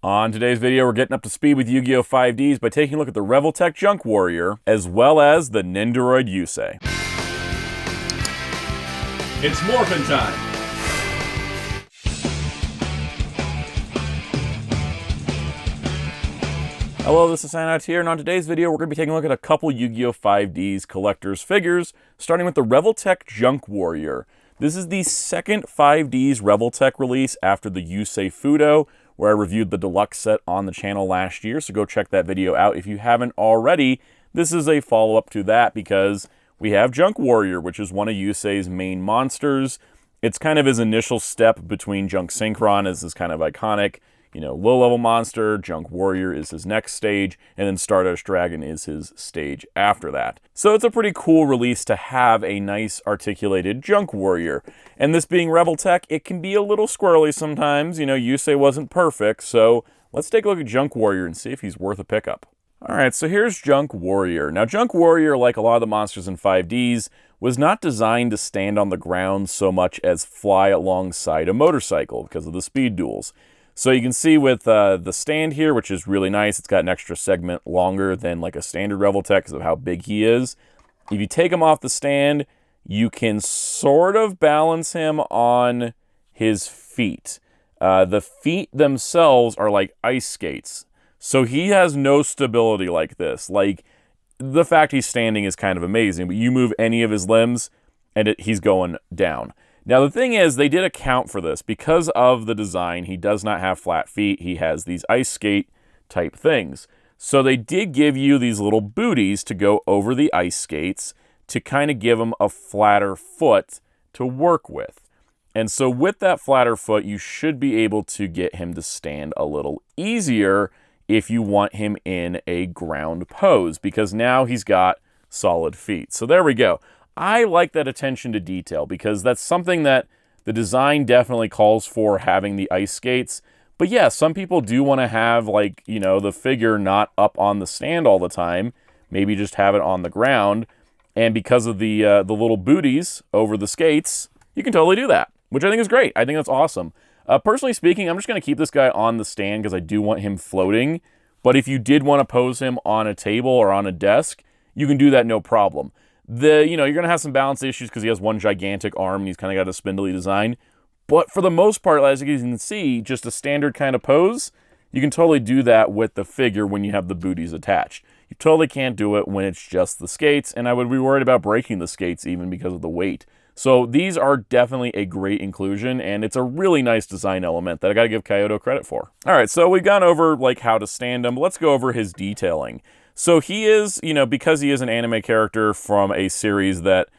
On today's video, we're getting up to speed with Yu-Gi-Oh! 5Ds by taking a look at the Revoltech Junk Warrior, as well as the Nendoroid Yusei. It's morphin' time! Hello, this is Soundout here, and on today's video, we're going to be taking a look at a couple Yu-Gi-Oh! 5Ds collector's figures, starting with the Revoltech Junk Warrior. This is the second 5Ds Revoltech release after the Yusei Fudo, where I reviewed the deluxe set on the channel last year, so go check that video out if you haven't already. This is a follow-up to that because we have Junk Warrior, which is one of Yusei's main monsters. It's kind of his initial step between Junk Synchron as this kind of iconic, low-level monster. Junk Warrior is his next stage, and then Stardust Dragon is his stage after that. So it's a pretty cool release to have a nice articulated Junk Warrior. And this being Revoltech, it can be a little squirrely sometimes. Yusei wasn't perfect, so let's take a look at Junk Warrior and see if he's worth a pickup. Alright, so here's Junk Warrior. Now, Junk Warrior, like a lot of the monsters in 5Ds, was not designed to stand on the ground so much as fly alongside a motorcycle because of the speed duels. So you can see with the stand here, which is really nice, it's got an extra segment longer than like a standard Revoltech because of how big he is. If you take him off the stand, you can sort of balance him on his feet. The feet themselves are like ice skates. So he has no stability like this. Like, the fact he's standing is kind of amazing, but you move any of his limbs and he's going down. Now, the thing is, they did account for this. Because of the design, he does not have flat feet. He has these ice skate type things. So they did give you these little booties to go over the ice skates to kind of give him a flatter foot to work with. And so with that flatter foot, you should be able to get him to stand a little easier if you want him in a ground pose, because now he's got solid feet. So there we go. I like that attention to detail because that's something that the design definitely calls for, having the ice skates. But yeah, some people do want to have, like, the figure not up on the stand all the time. Maybe just have it on the ground. And because of the little booties over the skates, you can totally do that, which I think is great. I think that's awesome. Personally speaking, I'm just going to keep this guy on the stand because I do want him floating. But if you did want to pose him on a table or on a desk, you can do that no problem. You're going to have some balance issues because he has one gigantic arm and he's kind of got a spindly design. But for the most part, as you can see, just a standard kind of pose, you can totally do that with the figure when you have the booties attached. You totally can't do it when it's just the skates, and I would be worried about breaking the skates even because of the weight. So these are definitely a great inclusion, and it's a really nice design element that I got to give Kaiyodo credit for. All right, so we've gone over like how to stand him, but let's go over his detailing. So he is, because he is an anime character from a series that,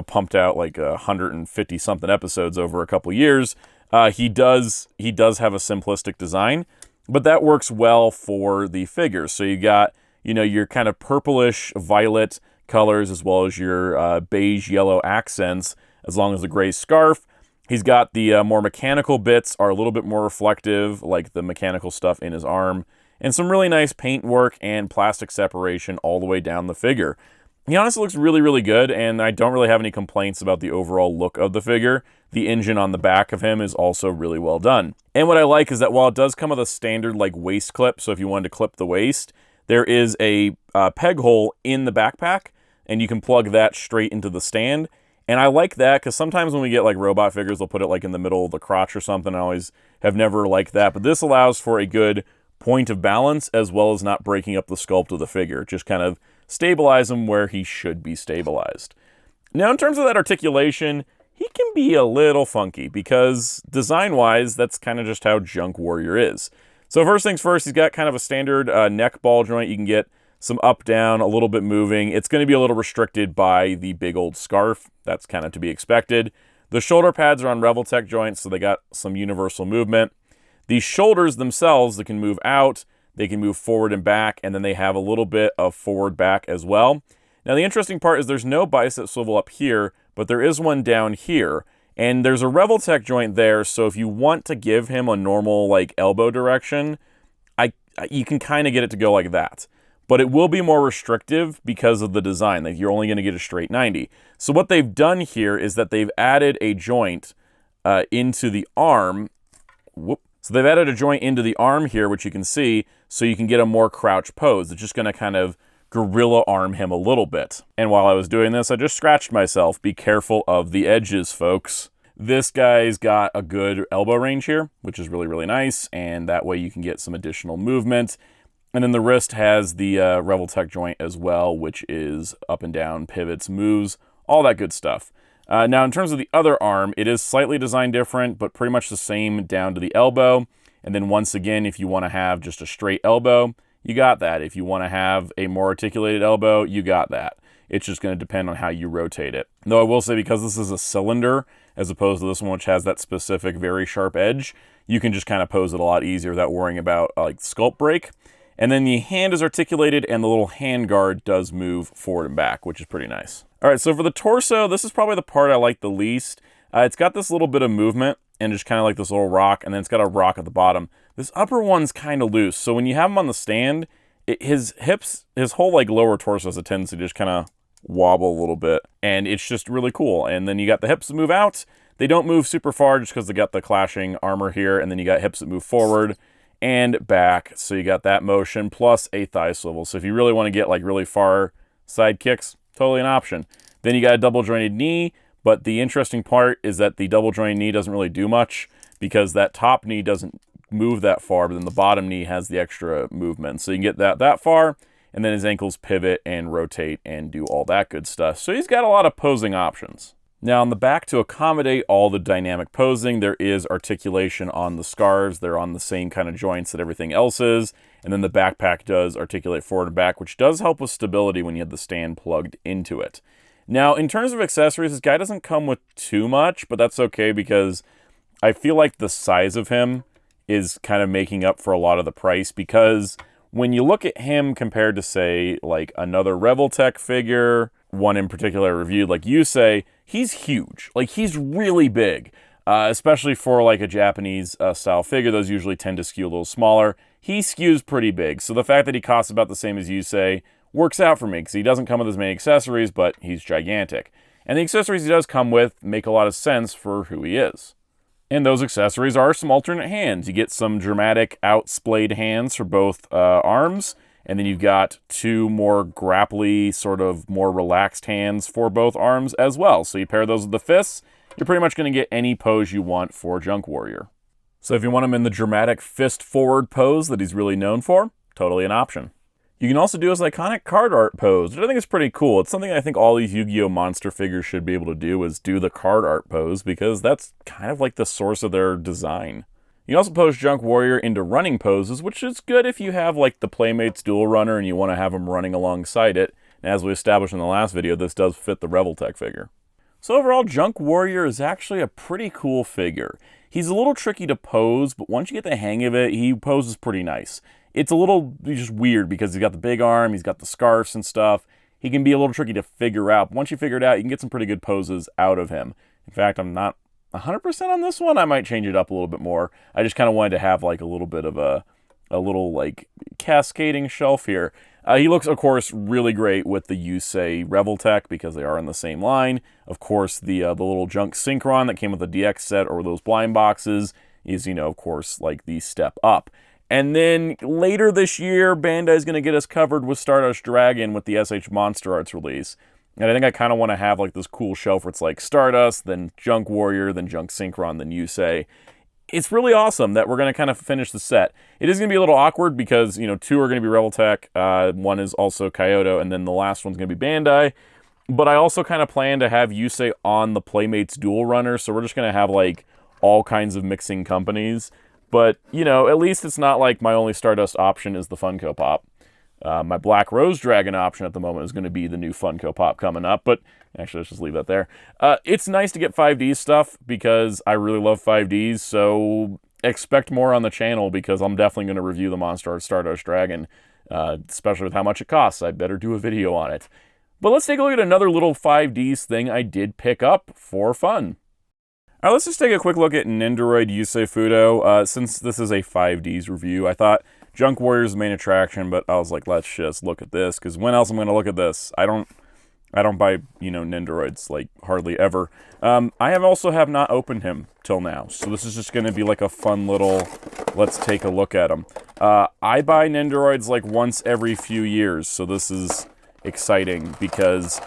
pumped out like 150 something episodes over a couple years, he does have a simplistic design, but that works well for the figures. So you got, your kind of purplish violet colors as well as your beige yellow accents, as long as the gray scarf. He's got the more mechanical bits are a little bit more reflective, like the mechanical stuff in his arm, and some really nice paint work and plastic separation all the way down the figure. He honestly looks really, really good, and I don't really have any complaints about the overall look of the figure. The engine on the back of him is also really well done. And what I like is that while it does come with a standard like waist clip, so if you wanted to clip the waist, there is a peg hole in the backpack, and you can plug that straight into the stand. And I like that because sometimes when we get like robot figures, they'll put it like in the middle of the crotch or something. I always have never liked that, but this allows for a good point of balance as well as not breaking up the sculpt of the figure. Just kind of stabilize him where he should be stabilized. Now, in terms of that articulation, he can be a little funky because design-wise, that's kind of just how Junk Warrior is. So first things first, he's got kind of a standard neck ball joint. You can get some up, down, a little bit moving. It's going to be a little restricted by the big old scarf. That's kind of to be expected. The shoulder pads are on Revoltech joints, so they got some universal movement. These shoulders themselves, they can move out, they can move forward and back, and then they have a little bit of forward back as well. Now, the interesting part is there's no bicep swivel up here, but there is one down here. And there's a Revoltech joint there, so if you want to give him a normal like elbow direction, you can kind of get it to go like that. But it will be more restrictive because of the design. Like, you're only going to get a straight 90. So what they've done here is that they've added a joint into the arm. So they've added a joint into the arm here, which you can see, so you can get a more crouch pose. It's just going to kind of gorilla arm him a little bit. And while I was doing this, I just scratched myself. Be careful of the edges, folks. This guy's got a good elbow range here, which is really, really nice, and that way you can get some additional movement. And then the wrist has the Revoltech joint as well, which is up and down, pivots, moves, all that good stuff. Now, in terms of the other arm, it is slightly designed different, but pretty much the same down to the elbow. And then once again, if you want to have just a straight elbow, you got that. If you want to have a more articulated elbow, you got that. It's just going to depend on how you rotate it. Though I will say, because this is a cylinder, as opposed to this one, which has that specific very sharp edge, you can just kind of pose it a lot easier without worrying about like sculpt break. And then the hand is articulated, and the little hand guard does move forward and back, which is pretty nice. All right, so for the torso, this is probably the part I like the least. It's got this little bit of movement, and just kind of like this little rock, and then it's got a rock at the bottom. This upper one's kind of loose, so when you have him on the stand, his hips, his whole like lower torso has a tendency to just kind of wobble a little bit, and it's just really cool. And then you got the hips that move out. They don't move super far just because they got the clashing armor here, and then you got hips that move forward and back, so you got that motion plus a thigh swivel. So if you really want to get like really far side kicks, totally an option. Then you got a double jointed knee, but the interesting part is that the double jointed knee doesn't really do much because that top knee doesn't move that far, but then the bottom knee has the extra movement. So you can get that far, and then his ankles pivot and rotate and do all that good stuff. So he's got a lot of posing options. Now on the back, to accommodate all the dynamic posing, there is articulation on the scarves. They're on the same kind of joints that everything else is. And then the backpack does articulate forward and back, which does help with stability when you have the stand plugged into it. Now, in terms of accessories, this guy doesn't come with too much, but that's okay because I feel like the size of him is kind of making up for a lot of the price, because when you look at him compared to, say, like another Revoltech figure, one in particular I reviewed, like Yusei, he's huge. Like, he's really big, especially for like a Japanese style figure. Those usually tend to skew a little smaller. He skews pretty big, so the fact that he costs about the same as Yusei works out for me, because he doesn't come with as many accessories, but he's gigantic. And the accessories he does come with make a lot of sense for who he is. And those accessories are some alternate hands. You get some dramatic outsplayed hands for both arms, and then you've got two more grapply, sort of more relaxed hands for both arms as well. So you pair those with the fists, you're pretty much going to get any pose you want for Junk Warrior. So if you want him in the dramatic fist forward pose that he's really known for, totally an option. You can also do his iconic card art pose, which I think is pretty cool. It's something I think all these Yu-Gi-Oh! Monster figures should be able to do, is do the card art pose, because that's kind of like the source of their design. You can also pose Junk Warrior into running poses, which is good if you have like the Playmates Dual Runner and you want to have him running alongside it. And as we established in the last video, this does fit the Revoltech figure. So overall, Junk Warrior is actually a pretty cool figure. He's a little tricky to pose, but once you get the hang of it, he poses pretty nice. It's a little just weird because he's got the big arm, he's got the scarves and stuff. He can be a little tricky to figure out. But once you figure it out, you can get some pretty good poses out of him. In fact, I'm not 100% on this one. I might change it up a little bit more. I just kind of wanted to have like a little bit of a little like cascading shelf here. He looks, of course, really great with the Yusei Revoltech because they are in the same line. Of course, the little junk Synchron that came with the DX set or those blind boxes is, you know, of course, like the step up. And then later this year, Bandai is going to get us covered with Stardust Dragon with the SH Monster Arts release. And I think I kind of want to have like this cool shelf where it's like Stardust, then Junk Warrior, then Junk Synchron, then Yusei. It's really awesome that we're going to kind of finish the set. It is going to be a little awkward because, you know, two are going to be Revoltech, one is also Kaiyodo, and then the last one's going to be Bandai. But I also kind of plan to have Yusei on the Playmates Dual Runner, so we're just going to have like all kinds of mixing companies. But, you know, at least it's not like my only Stardust option is the Funko Pop. My Black Rose Dragon option at the moment is going to be the new Funko Pop coming up, but actually, let's just leave that there. It's nice to get 5D stuff because I really love 5Ds, so expect more on the channel because I'm definitely going to review the Monster Arts Stardust Dragon, especially with how much it costs. I better do a video on it. But let's take a look at another little 5Ds thing I did pick up for fun. All right, let's just take a quick look at Nendoroid Yusei Fudo. Since this is a 5Ds review, I thought Junk Warrior's the main attraction, but I was like, let's just look at this, because when else am I going to look at this? I don't I don't buy, you know, Nendoroids, like, hardly ever. I have not opened him till now, so this is just going to be, like, a fun little, let's take a look at him. I buy Nendoroids, like, once every few years, so this is exciting, because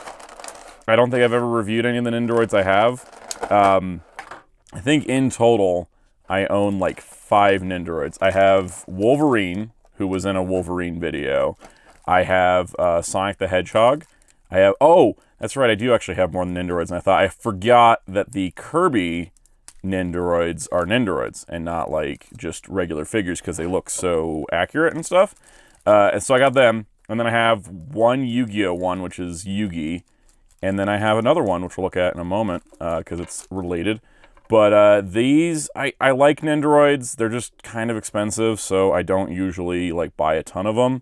I don't think I've ever reviewed any of the Nendoroids I have. I think in total, I own, like, 5 Nendoroids. I have Wolverine, who was in a Wolverine video. I have Sonic the Hedgehog. I have, oh, that's right, I do actually have more than Nendoroids than I thought. I forgot that the Kirby Nendoroids are Nendoroids and not, like, just regular figures because they look so accurate and stuff. And so I got them, and then I have one Yu-Gi-Oh! One, which is Yugi, and then I have another one, which we'll look at in a moment because it's related. But these, I like Nendoroids. They're just kind of expensive, so I don't usually, like, buy a ton of them.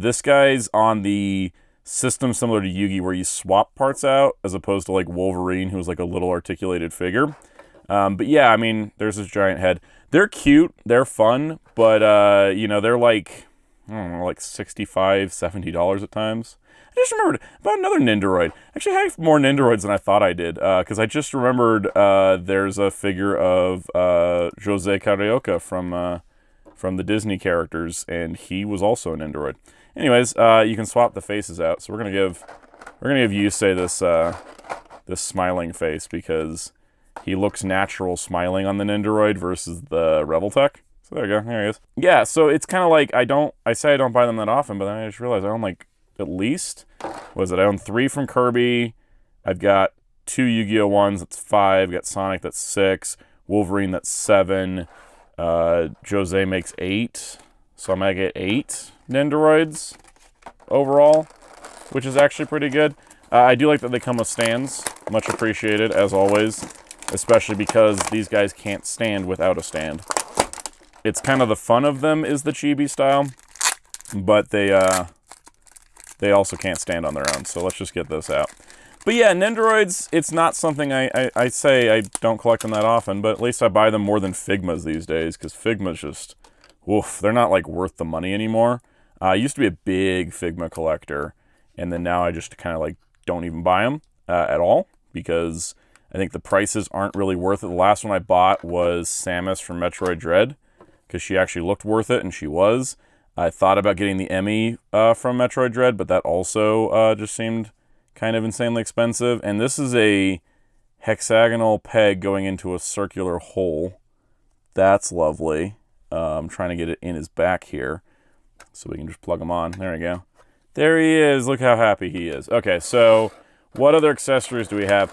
This guy's on the system similar to Yugi where you swap parts out as opposed to like Wolverine, who's like a little articulated figure. But yeah, I mean, there's this giant head. They're cute, they're fun, but you know, they're like, I don't know, like $65, $70 at times. I just remembered about another Nendoroid. Actually, I have more Nendoroids than I thought I did, because I just remembered there's a figure of Jose Carioca from the Disney characters, and he was also an Nendoroid. Anyways, you can swap the faces out. So we're gonna give Yusei this smiling face because he looks natural smiling on the Nendoroid versus the Revoltech. So there you go, there he is. Yeah, so it's kind of like I say I don't buy them that often, but then I just realized I own like at least, I own 3 from Kirby. I've got 2 Yu-Gi-Oh! Ones, that's 5. I've got Sonic, that's 6. Wolverine, that's 7. Jose makes 8. So I might get 8 Nendoroids overall, which is actually pretty good. I do like that they come with stands. Much appreciated, as always, especially because these guys can't stand without a stand. It's kind of the fun of them is the chibi style, but they also can't stand on their own, so let's just get this out. But yeah, Nendoroids, it's not something I say I don't collect them that often, but at least I buy them more than Figmas these days, because Figma's just, oof, they're not like worth the money anymore. I used to be a big Figma collector, and then now I just kind of like don't even buy them at all, because I think the prices aren't really worth it. The last one I bought was Samus from Metroid Dread, because she actually looked worth it, and she was. I thought about getting the Emmy from Metroid Dread, but that also just seemed kind of insanely expensive. And this is a hexagonal peg going into a circular hole. That's lovely. I'm trying to get it in his back here so we can just plug him on. There we go. There he is. Look how happy he is. Okay, so what other accessories do we have?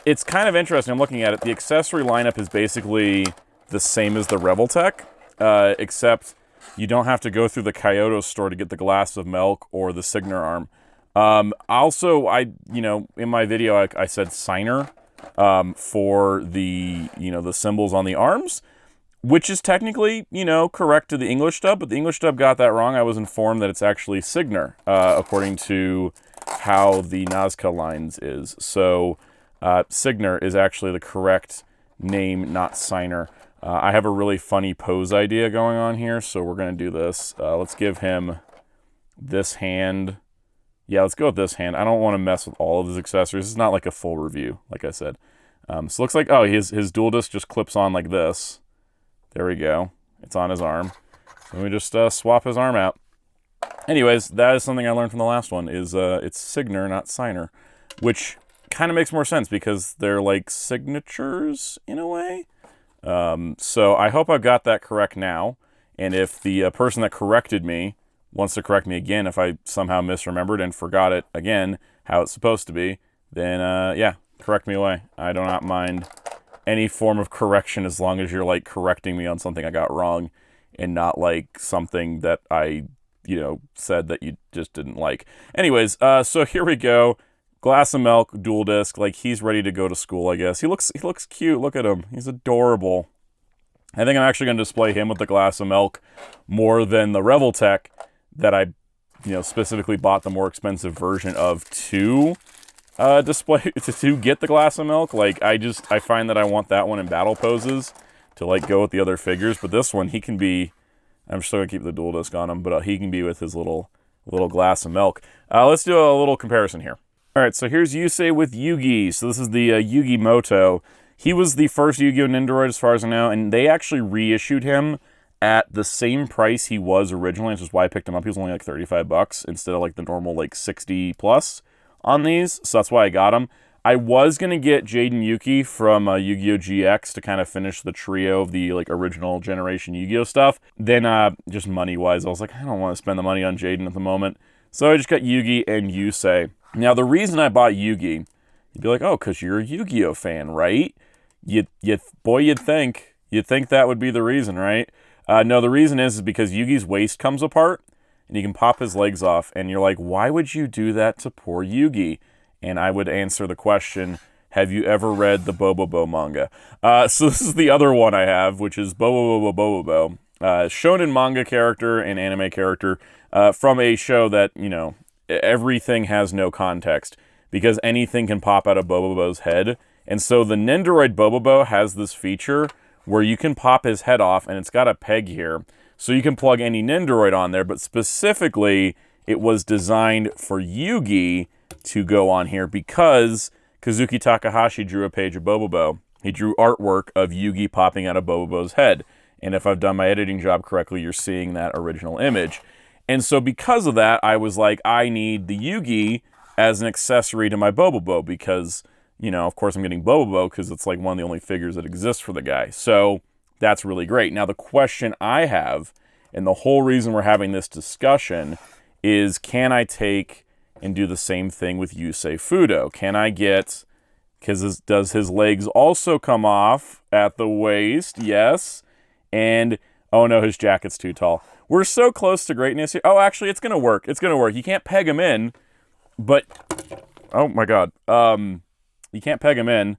It's kind of interesting. I'm looking at it. The accessory lineup is basically the same as the Revoltech, except you don't have to go through the Kaiyodo store to get the glass of milk or the Signer arm. Also, you know, in my video, I said signer for the, you know, the symbols on the arms, which is technically, you know, correct to the English dub, but the English dub got that wrong. I was informed that it's actually Signer, according to how the Nazca lines is. So, Signer is actually the correct name, not signer. I have a really funny pose idea going on here, so we're going to do this. Let's give him this hand. Yeah, let's go with this hand. I don't want to mess with all of his accessories. It's not like a full review, like I said. So it looks like, oh, his dual disc just clips on like this. There we go. It's on his arm. So we just swap his arm out. Anyways, that is something I learned from the last one, is it's Signer, not signer, which kind of makes more sense because they're like signatures in a way. So I hope I've got that correct now. And if the person that corrected me wants to correct me again, if I somehow misremembered and forgot it again, how it's supposed to be, then yeah, correct me away. I do not mind any form of correction as long as you're like correcting me on something I got wrong and not like something that I, you know, said that you just didn't like. Anyways, so here we go. Glass of milk, dual disc, like he's ready to go to school, I guess. He looks cute. Look at him. He's adorable. I think I'm actually going to display him with the glass of milk more than the Revoltech that I, you know, specifically bought the more expensive version of to display to get the glass of milk. Like I find that I want that one in battle poses to like go with the other figures, but this one he can be. I'm still gonna keep the dual disc on him, but he can be with his little glass of milk. Let's do a little comparison here. All right, so here's Yusei with Yugi. So this is the Yugi Moto. He was the first Yu-Gi-Oh! Nendoroid as far as I know, and they actually reissued him at the same price he was originally, which is why I picked him up. He was only like 35 bucks instead of like the normal like 60 plus on these, so that's why I got him. I was going to get Jaden Yuki from Yu-Gi-Oh! GX to kind of finish the trio of the like original generation Yu-Gi-Oh! Stuff. Then just money-wise, I was like, I don't want to spend the money on Jaden at the moment. So I just got Yugi and Yusei. Now, the reason I bought Yugi, you'd be like, oh, because you're a Yu-Gi-Oh! Fan, right? You'd think that would be the reason, right? No, the reason is because Yugi's waist comes apart, and you can pop his legs off, and you're like, why would you do that to poor Yugi? And I would answer the question, have you ever read the Bobobo manga? So this is the other one I have, which is Bobobo. Shonen manga character and anime character from a show that, you know, everything has no context, because anything can pop out of Bobobo's head. And so the Nendoroid Bobobo has this feature where you can pop his head off, and it's got a peg here. So you can plug any Nendoroid on there, but specifically, it was designed for Yugi to go on here because Kazuki Takahashi drew a page of Bobobo. He drew artwork of Yugi popping out of Bobobo's head. And if I've done my editing job correctly, you're seeing that original image. And so because of that, I was like, I need the Yugi as an accessory to my Bobobo because, you know, of course I'm getting Bobobo because it's like one of the only figures that exists for the guy. So that's really great. Now the question I have, and the whole reason we're having this discussion, is can I take and do the same thing with Yusei Fudo? Can I get, because does his legs also come off at the waist? Yes. And, oh no, his jacket's too tall. We're so close to greatness here. Oh, actually, it's going to work. It's going to work. You can't peg him in, but, oh my God. You can't peg him in,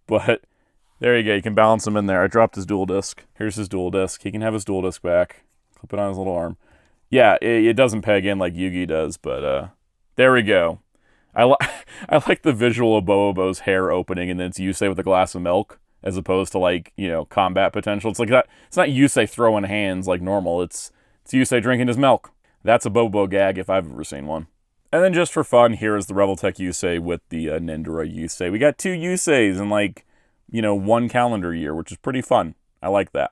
but there you go. You can balance him in there. I dropped his dual disc. Here's his dual disc. He can have his dual disc back. Clip it on his little arm. Yeah, it doesn't peg in like Yugi does, but there we go. I like the visual of Bobobo's hair opening, and then it's Yusei with a glass of milk, as opposed to like, you know, combat potential. It's like that. It's not Yusei throwing hands like normal. It's Yusei drinking his milk. That's a Bobobo gag if I've ever seen one. And then just for fun, here is the Revoltech Yusei with the Nendoroid Yusei. We got 2 Yuseis in like, you know, 1 calendar year, which is pretty fun. I like that.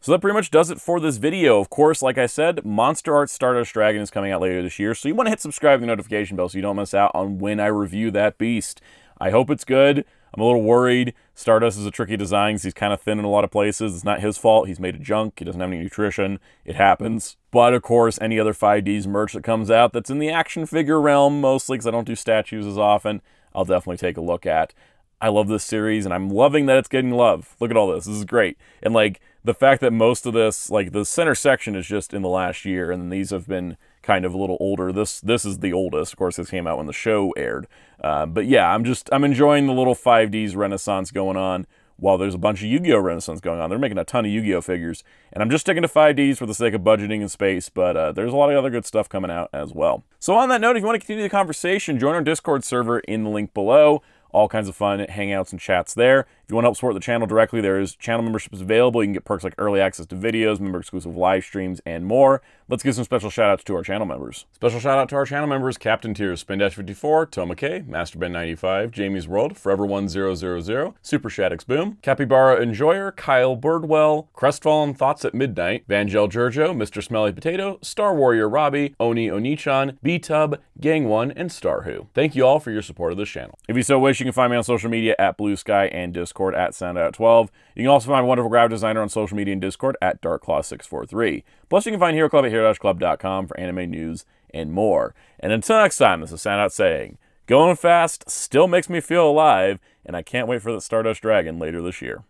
So that pretty much does it for this video. Of course, like I said, Monster Arts Stardust Dragon is coming out later this year, so you want to hit subscribe and the notification bell so you don't miss out on when I review that beast. I hope it's good. I'm a little worried. Stardust is a tricky design because he's kind of thin in a lot of places. It's not his fault. He's made of junk. He doesn't have any nutrition. It happens. But, of course, any other 5Ds merch that comes out that's in the action figure realm, mostly because I don't do statues as often, I'll definitely take a look at. I love this series, and I'm loving that it's getting love. Look at all this. This is great. And, like, the fact that most of this, like, the center section is just in the last year, and then these have been kind of a little older. This is the oldest. Of course, this came out when the show aired. But, yeah, I'm enjoying the little 5Ds renaissance going on while there's a bunch of Yu-Gi-Oh! Renaissance going on. They're making a ton of Yu-Gi-Oh! Figures, and I'm just sticking to 5Ds for the sake of budgeting and space, but there's a lot of other good stuff coming out as well. So on that note, if you want to continue the conversation, join our Discord server in the link below. All kinds of fun hangouts and chats there. If you want to help support the channel directly, there is channel memberships available. You can get perks like early access to videos, member-exclusive live streams, and more. Let's give some special shout-outs to our channel members. Special shout-out to our channel members, Captain Tears, Spin-54, Toma K, MasterBen95, Jamie's World, Forever1000, Super Shaddix Boom, Capybara Enjoyer, Kyle Birdwell, Crestfallen Thoughts at Midnight, Vangel Giorgio, Mr. Smelly Potato, Star Warrior Robbie, Oni Onichan, B-Tub, Gang1, and Starwho. Thank you all for your support of this channel. If you so wish, you can find me on social media at Blue Sky and Discord at Soundout12. You can also find my wonderful graphic designer on social media and Discord at DarkClaw643. Plus, you can find Hero Club at hero-club.com for anime news and more. And until next time, this is Soundout saying, going fast still makes me feel alive, and I can't wait for the Stardust Dragon later this year.